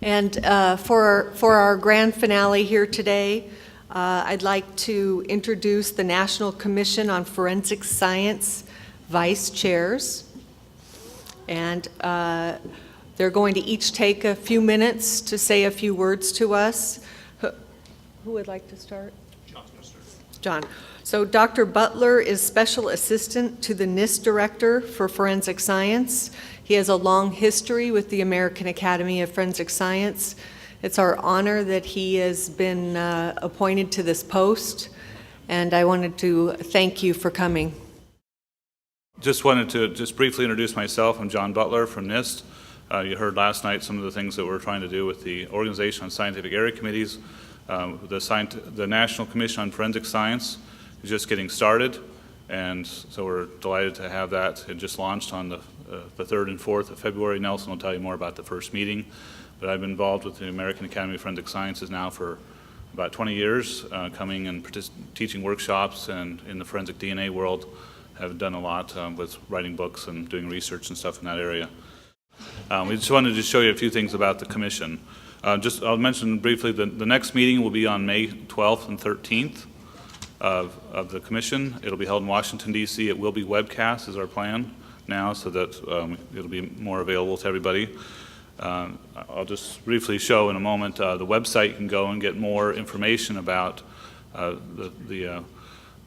And for our grand finale here today, I'd like to introduce the National Commission on Forensic Science vice chairs. And they're going to each take a few minutes to say a few words to us. Who would like to start? John's going to start. John. So Dr. Butler is Special Assistant to the NIST Director for Forensic Science. He has a long history with the American Academy of Forensic Science. It's our honor that he has been appointed to this post, and I wanted to thank you for coming. Just wanted to briefly introduce myself. I'm John Butler from NIST. You heard last night some of the things that we're trying to do with the Organization on Scientific Area Committees. The National Commission on Forensic Science is just getting started, and so we're delighted to have that. It just launched on the 3rd and 4th of February. Nelson will tell you more about the first meeting, but I've been involved with the American Academy of Forensic Sciences now for about 20 years, coming and teaching workshops, and in the forensic DNA world have done a lot with writing books and doing research and stuff in that area. We just wanted to show you a few things about the commission. I'll mention briefly the next meeting will be on May 12th and 13th of the commission. It'll be held in Washington, D.C. It will be webcast is our plan now, so that it'll be more available to everybody. I'll just briefly show in a moment the website. You can go and get more information about the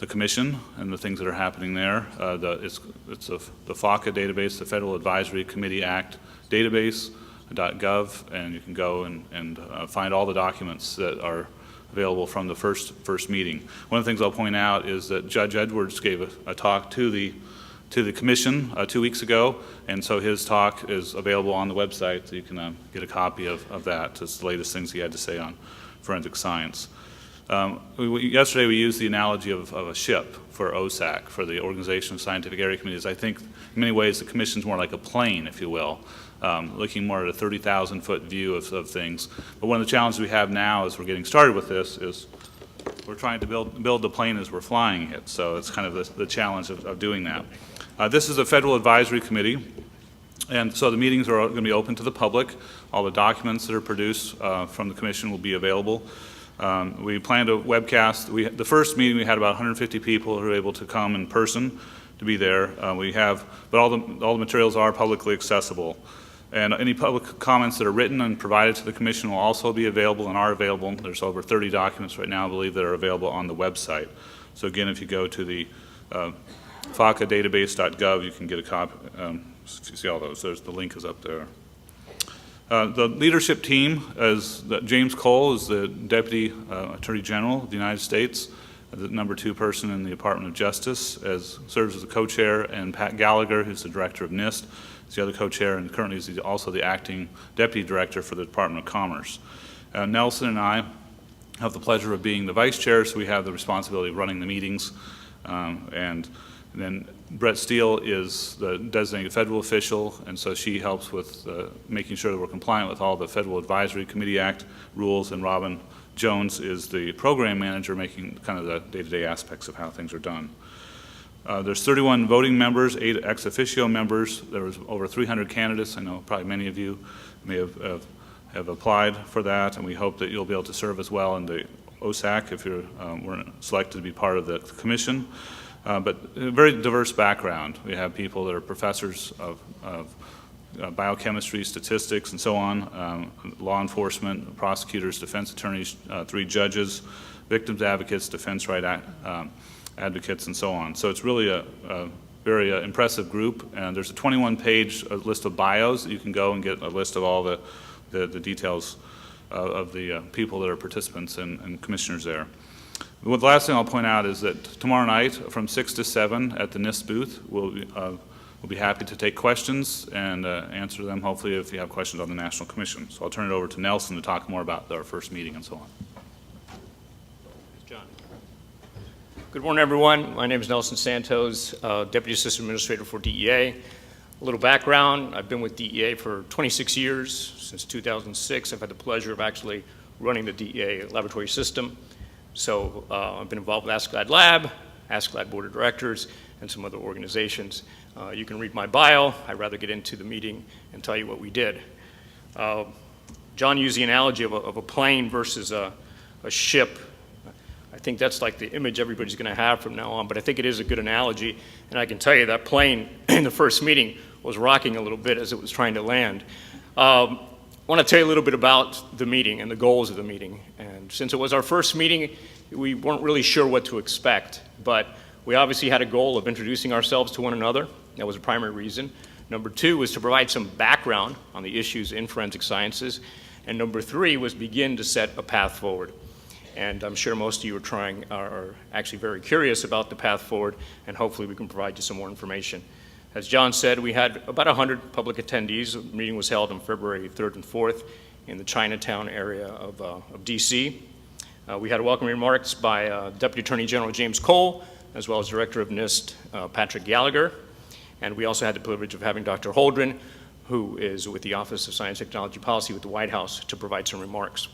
commission and the things that are happening there. It's the FACA database, the Federal Advisory Committee Act database, .gov, and you can go and find all the documents that are available from the first meeting. One of the things I'll point out is that Judge Edwards gave a talk to the commission 2 weeks ago, and so his talk is available on the website, so you can get a copy of that. It's the latest things he had to say on forensic science. Yesterday we used the analogy of a ship for OSAC, for the Organization of Scientific Area Committees. I think in many ways the commission's more like a plane, if you will, looking more at a 30,000-foot view of things. But one of the challenges we have now as we're getting started with this is we're trying to build the plane as we're flying it. So it's kind of the challenge of doing that. This is a Federal Advisory Committee, and so the meetings are going to be open to the public. All the documents that are produced from the commission will be available. We plan to webcast. The first meeting we had about 150 people who were able to come in person to be there. But all the materials are publicly accessible. And any public comments that are written and provided to the commission will also be available and are available. There's over 30 documents right now, I believe, that are available on the website. So again, if you go to the facadatabase.gov, you can get a copy. You see all those. The link is up there. The leadership team is James Cole is the Deputy Attorney General of the United States, the #2 person in the Department of Justice, serves as the co-chair, and Pat Gallagher, who's the director of NIST, is the other co-chair, and currently is also the acting deputy director for the Department of Commerce. Nelson and I have the pleasure of being the vice chair, so we have the responsibility of running the meetings. And then Brett Steele is the designated federal official, and so she helps with making sure that we're compliant with all the Federal Advisory Committee Act rules, and Robin Jones is the program manager, making kind of the day-to-day aspects of how things are done. There's 31 voting members, 8 ex officio members. There was over 300 candidates. I know probably many of you may have applied for that, and we hope that you'll be able to serve as well in the OSAC if you weren't selected to be part of the commission. But a very diverse background. We have people that are professors of biochemistry, statistics, and so on, law enforcement, prosecutors, defense attorneys, 3 judges, victims advocates, defense right advocates, and so on. So it's really a very impressive group, and there's a 21-page list of bios that you can go and get a list of all the details of the people that are participants and commissioners there. The last thing I'll point out is that tomorrow night from 6 to 7 at the NIST booth, we'll be happy to take questions and answer them, hopefully, if you have questions on the National Commission. So I'll turn it over to Nelson to talk more about our first meeting and so on. John. Good morning, everyone. My name is Nelson Santos, Deputy Assistant Administrator for DEA. A little background, I've been with DEA for 26 years. Since 2006, I've had the pleasure of actually running the DEA laboratory system. So I've been involved with AskGlad Lab, AskGlad Board of Directors, and some other organizations. You can read my bio. I'd rather get into the meeting and tell you what we did. John used the analogy of a plane versus a ship. I think that's like the image everybody's going to have from now on, but I think it is a good analogy. And I can tell you that plane in the first meeting was rocking a little bit as it was trying to land. I want to tell you a little bit about the meeting and the goals of the meeting. And since it was our first meeting, we weren't really sure what to expect, but we obviously had a goal of introducing ourselves to one another. That was a primary reason. Number 2 was to provide some background on the issues in forensic sciences. And number 3 was begin to set a path forward. And I'm sure most of you are actually very curious about the path forward, and hopefully we can provide you some more information. As John said, we had about 100 public attendees. The meeting was held on February 3rd and 4th in the Chinatown area of DC. We had welcome remarks by Deputy Attorney General James Cole, as well as Director of NIST Patrick Gallagher. And we also had the privilege of having Dr. Holdren, who is with the Office of Science and Technology Policy with the White House, to provide some remarks.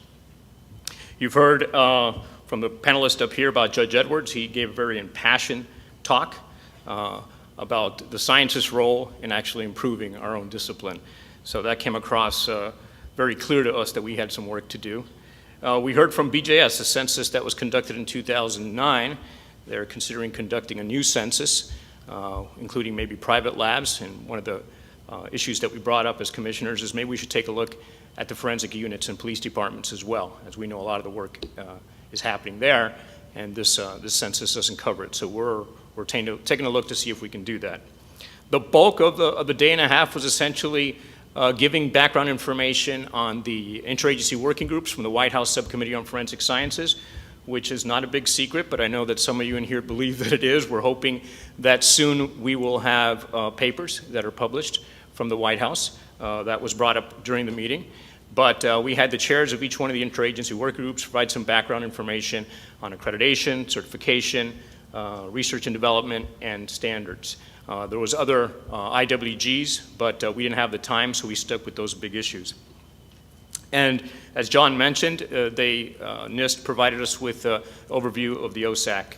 You've heard from the panelist up here about Judge Edwards. He gave a very impassioned talk about the scientist's role in actually improving our own discipline. So that came across very clear to us that we had some work to do. We heard from BJS, a census that was conducted in 2009. They're considering conducting a new census, including maybe private labs. And one of the issues that we brought up as commissioners is maybe we should take a look at the forensic units and police departments as well, as we know a lot of the work is happening there, and this census doesn't cover it. So we're taking a look to see if we can do that. The bulk of the day and a half was essentially giving background information on the interagency working groups from the White House Subcommittee on Forensic Sciences, which is not a big secret, but I know that some of you in here believe that it is. We're hoping that soon we will have papers that are published from the White House. That was brought up during the meeting. But we had the chairs of each one of the interagency work groups provide some background information on accreditation, certification, research and development, and standards. There was other IWGs, but we didn't have the time, so we stuck with those big issues. And as John mentioned, NIST provided us with an overview of the OSAC,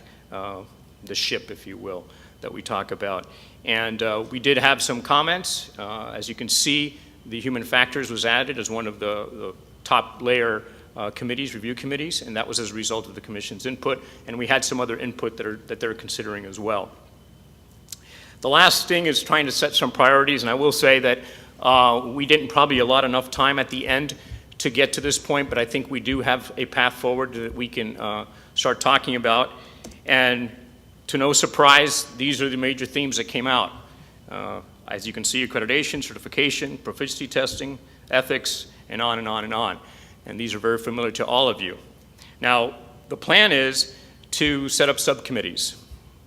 the ship, if you will, that we talk about. And we did have some comments. As you can see, the human factors was added as one of the top layer committees, review committees, and that was as a result of the commission's input. And we had some other input that they're considering as well. The last thing is trying to set some priorities, and I will say that we didn't probably allot enough time at the end to get to this point, but I think we do have a path forward that we can start talking about. And to no surprise, these are the major themes that came out. As you can see, accreditation, certification, proficiency testing, ethics, and on and on and on. And these are very familiar to all of you. Now, the plan is to set up subcommittees.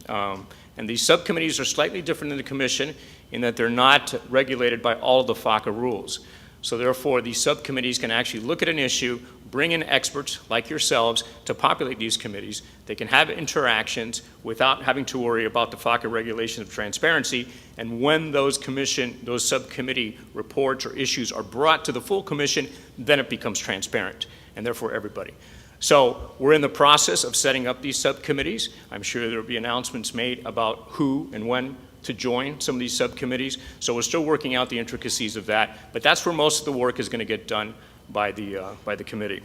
And these subcommittees are slightly different than the commission in that they're not regulated by all of the FACA rules. So therefore, these subcommittees can actually look at an issue, bring in experts like yourselves to populate these committees. They can have interactions without having to worry about the FACA regulations of transparency. And when those subcommittee reports or issues are brought to the full commission, then it becomes transparent, and therefore everybody. So we're in the process of setting up these subcommittees. I'm sure there will be announcements made about who and when to join some of these subcommittees. So we're still working out the intricacies of that, but that's where most of the work is going to get done by the committee.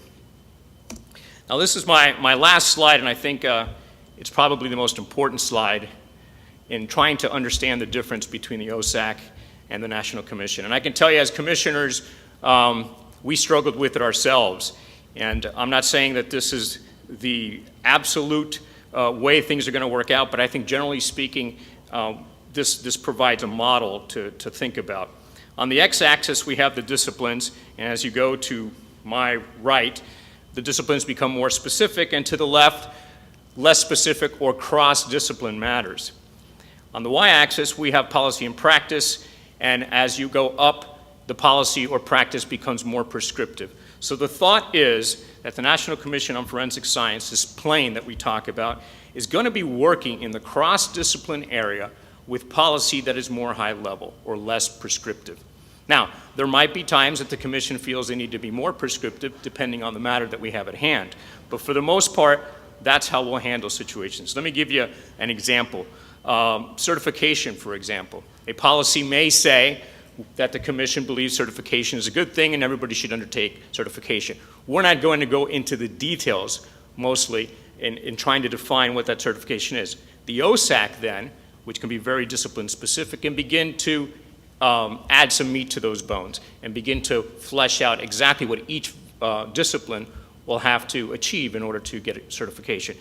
Now this is my last slide, and I think it's probably the most important slide in trying to understand the difference between the OSAC and the National Commission. And I can tell you as commissioners, we struggled with it ourselves. And I'm not saying that this is the absolute way things are going to work out, but I think generally speaking, this provides a model to think about. On the x-axis, we have the disciplines, and as you go to my right, the disciplines become more specific, and to the left, less specific or cross-discipline matters. On the y-axis, we have policy and practice, and as you go up, the policy or practice becomes more prescriptive. So the thought is that the National Commission on Forensic Science, this plane that we talk about, is going to be working in the cross-discipline area with policy that is more high level or less prescriptive. Now, there might be times that the Commission feels they need to be more prescriptive depending on the matter that we have at hand. But for the most part, that's how we'll handle situations. Let me give you an example. Certification, for example. A policy may say that the commission believes certification is a good thing and everybody should undertake certification. We're not going to go into the details mostly in trying to define what that certification is. The OSAC then, which can be very discipline specific, can begin to add some meat to those bones and begin to flesh out exactly what each discipline will have to achieve in order to get certification.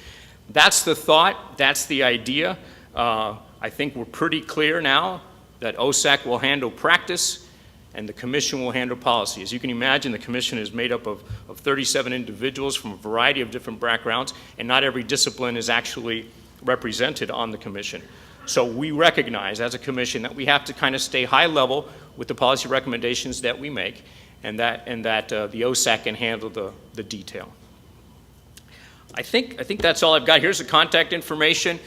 That's the thought, that's the idea. I think we're pretty clear now that OSAC will handle practice and the commission will handle policy. As you can imagine, the commission is made up of 37 individuals from a variety of different backgrounds, and not every discipline is actually represented on the commission. So we recognize as a commission that we have to kind of stay high level with the policy recommendations that we make, and that the OSAC can handle the detail. I think that's all I've got. Here's the contact information.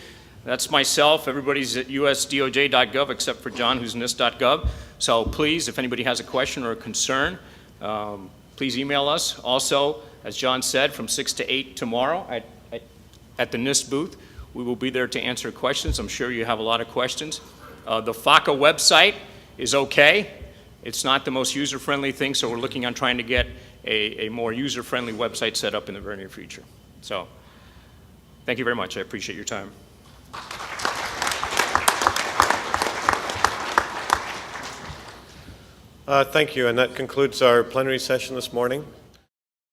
That's myself. Everybody's at usdoj.gov except for John, who's NIST.gov. So please, if anybody has a question or a concern, please email us. Also, as John said, from 6 to 8 tomorrow at the NIST booth, we will be there to answer questions. I'm sure you have a lot of questions. The FACA website is okay. It's not the most user-friendly thing, so we're looking on trying to get a more user-friendly website set up in the very near future. So thank you very much. I appreciate your time. Thank you, and that concludes our plenary session this morning.